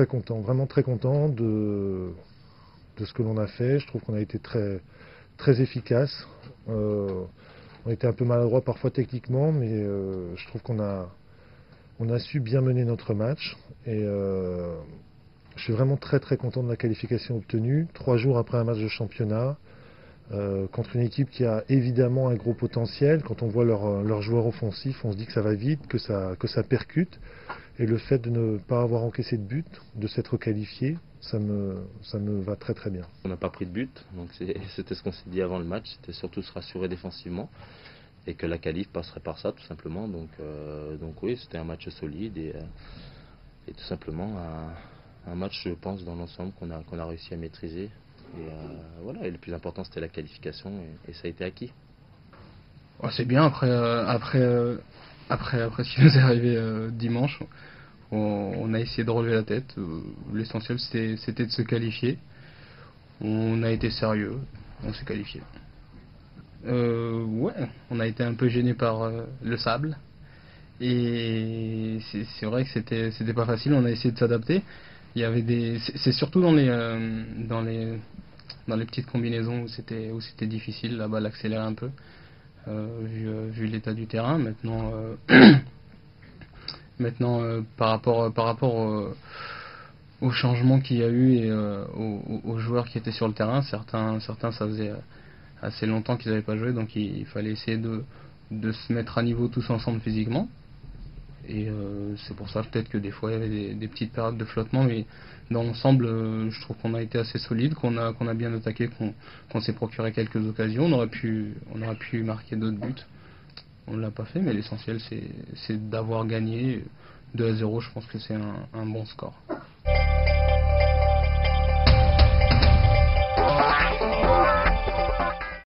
très content, vraiment très content de ce que l'on a fait. Je trouve qu'on a été très efficace. On était un peu maladroit parfois techniquement, mais je trouve on a su bien mener notre match. Et je suis vraiment très content de la qualification obtenue. 3 jours après un match de championnat, contre une équipe qui a évidemment un gros potentiel. Quand on voit leurs joueurs offensifs, on se dit que ça va vite, que ça percute. Et le fait de ne pas avoir encaissé de but, de s'être qualifié, ça me va très bien. On n'a pas pris de but, donc c'était ce qu'on s'est dit avant le match, c'était surtout se rassurer défensivement et que la qualif passerait par ça tout simplement. Donc oui, c'était un match solide et tout simplement un match, je pense, dans l'ensemble qu'on a réussi à maîtriser. Et voilà, et le plus important c'était la qualification et ça a été acquis. Ouais, c'est bien après ce qui nous est arrivé dimanche. On a essayé de relever la tête. L'essentiel c'était de se qualifier. On a été sérieux, on s'est qualifié. Ouais, on a été un peu gêné par le sable. Et c'est vrai que c'était pas facile, on a essayé de s'adapter. Il y avait c'est surtout dans les petites combinaisons où c'était difficile, la balle accélérait un peu, vu l'état du terrain. Maintenant, par rapport au changement qu'il y a eu et aux joueurs qui étaient sur le terrain, certains ça faisait assez longtemps qu'ils n'avaient pas joué, donc il fallait essayer de se mettre à niveau tous ensemble physiquement. Et c'est pour ça peut-être que des fois il y avait des petites périodes de flottement, mais dans l'ensemble, je trouve qu'on a été assez solide, qu'on a bien attaqué, qu'on s'est procuré quelques occasions. On aurait pu marquer d'autres buts. On ne l'a pas fait, mais l'essentiel c'est d'avoir gagné 2-0. Je pense que c'est un bon score.